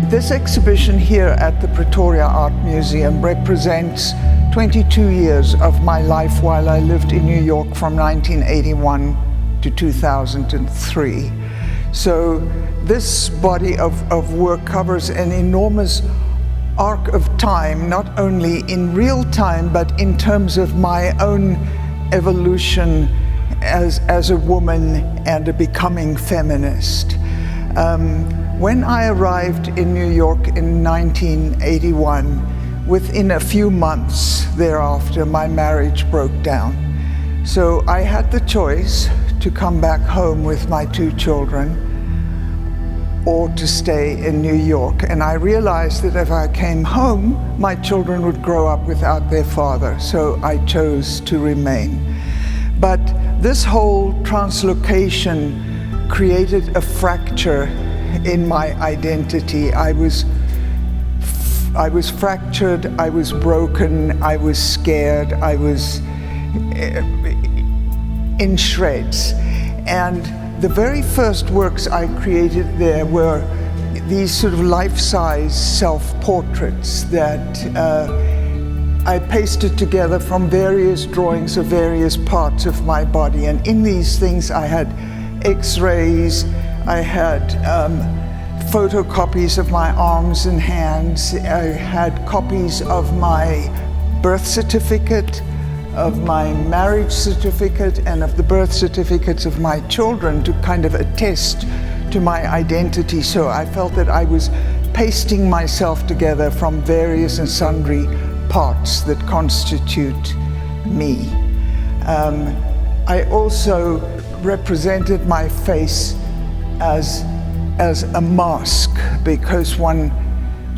This exhibition here at the Pretoria Art Museum represents 22 years of my life while I lived in New York from 1981 to 2003. So this body of work covers an enormous arc of time, not only in real time, but in terms of my own evolution as a woman and a becoming feminist. When I arrived in New York in 1981, within a few months thereafter, my marriage broke down. So I had the choice to come back home with my two children or to stay in New York. And I realized that if I came home, my children would grow up without their father. So I chose to remain. But this whole translocation created a fracture in my identity. I was fractured, I was broken, I was scared, I was in shreds. And the very first works I created there were these sort of life-size self-portraits that I pasted together from various drawings of various parts of my body. And in these things I had X-rays, I had photocopies of my arms and hands, I had copies of my birth certificate, of my marriage certificate, and of the birth certificates of my children to kind of attest to my identity. So I felt that I was pasting myself together from various and sundry parts that constitute me. I also represented my face as a mask, because one,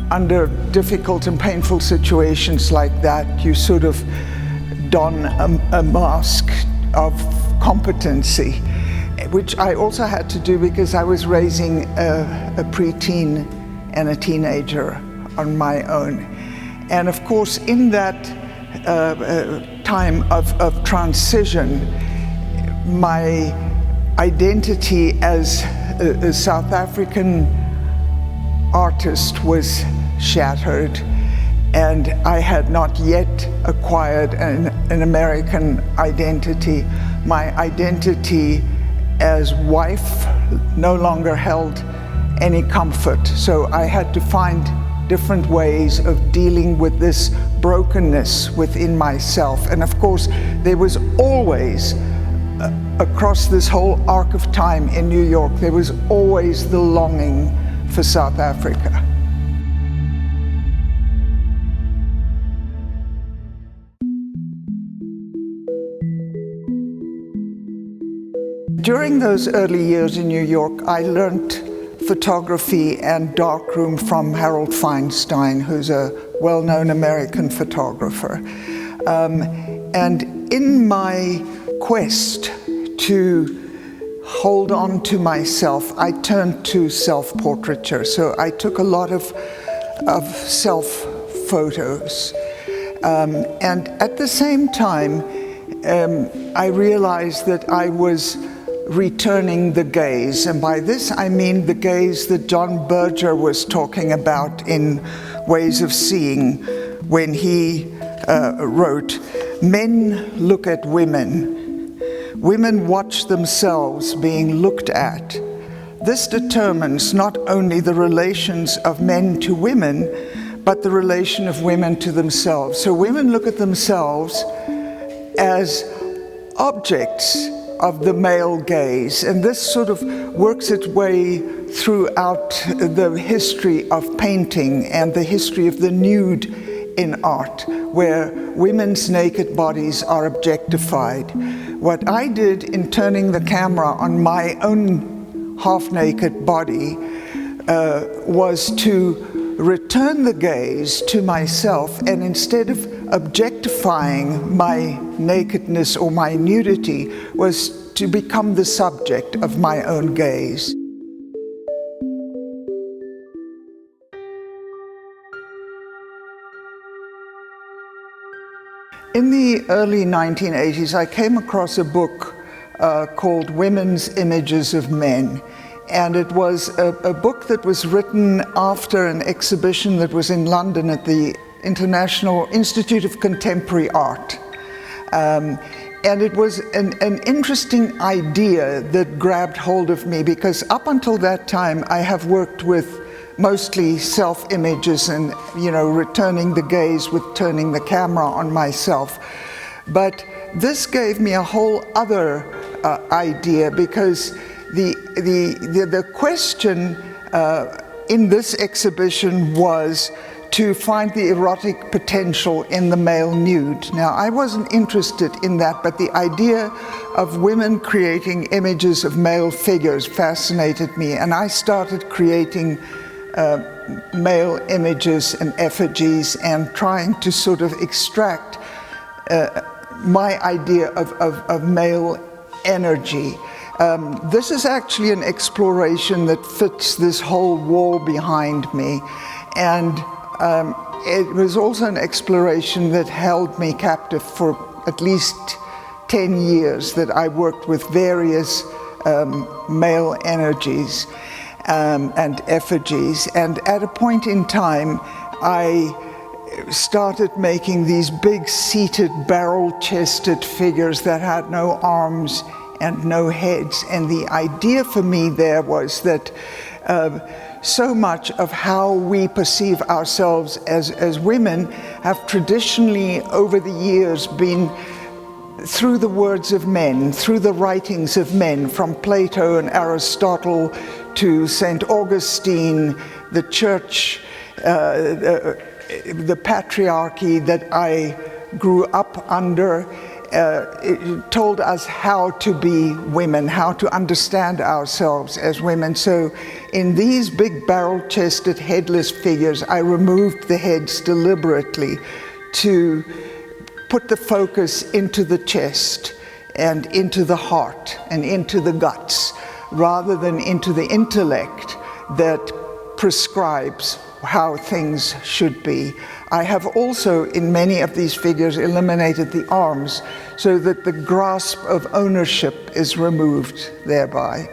under difficult and painful situations like that, you sort of don a mask of competency, which I also had to do because I was raising a preteen and a teenager on my own. And of course, in that time of transition, my identity as a South African artist was shattered, and I had not yet acquired an American identity. My identity as wife no longer held any comfort, so I had to find different ways of dealing with this brokenness within myself. And of course, there was always, across this whole arc of time in New York, there was always the longing for South Africa. During those early years in New York, I learned photography and darkroom from Harold Feinstein, who's a well-known American photographer. And in my quest to hold on to myself, I turned to self-portraiture. So I took a lot of self-photos. And at the same time, I realized that I was returning the gaze. And by this I mean the gaze that John Berger was talking about in Ways of Seeing when he wrote, "Men look at women. Women watch themselves being looked at. This determines not only the relations of men to women, but the relation of women to themselves." So women look at themselves as objects of the male gaze, and this sort of works its way throughout the history of painting and the history of the nude in art, where women's naked bodies are objectified. What I did in turning the camera on my own half-naked body was to return the gaze to myself, and instead of objectifying my nakedness or my nudity, was to become the subject of my own gaze. In the early 1980s, I came across a book called Women's Images of Men. and it was a book that was written after an exhibition that was in London at the International Institute of Contemporary Art. And it was an interesting idea that grabbed hold of me, because up until that time I have worked with mostly self-images and, returning the gaze with turning the camera on myself. But this gave me a whole other idea, because the question in this exhibition was to find the erotic potential in the male nude. Now, I wasn't interested in that, but the idea of women creating images of male figures fascinated me, and I started creating male images and effigies and trying to sort of extract my idea of male energy. This is actually an exploration that fits this whole wall behind me, and it was also an exploration that held me captive for at least 10 years, that I worked with various male energies and effigies. And at a point in time, I started making these big seated, barrel-chested figures that had no arms and no heads. And the idea for me there was that so much of how we perceive ourselves as women have traditionally over the years been through the words of men, through the writings of men, from Plato and Aristotle to St. Augustine, the church, the patriarchy that I grew up under. It told us how to be women, how to understand ourselves as women. So in these big barrel-chested, headless figures, I removed the heads deliberately to put the focus into the chest and into the heart and into the guts, rather than into the intellect that prescribes how things should be. I have also, in many of these figures, eliminated the arms so that the grasp of ownership is removed thereby.